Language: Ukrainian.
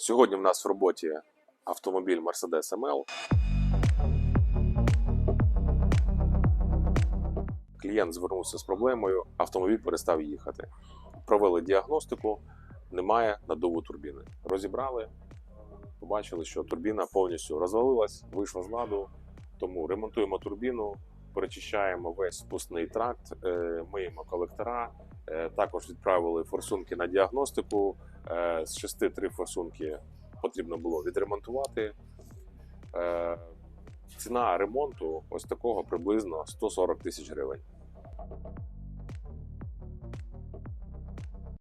Сьогодні в нас в роботі автомобіль Mercedes ML. Клієнт звернувся з проблемою, автомобіль перестав їхати. Провели діагностику, немає надуву турбіни. Розібрали, побачили, що турбіна повністю розвалилась, вийшла з ладу, тому ремонтуємо турбіну, перечищаємо весь спускний тракт, миємо колектора, також відправили форсунки на діагностику, з 6 3 форсунки потрібно було відремонтувати. Ціна ремонту ось такого приблизно 140 тисяч гривень.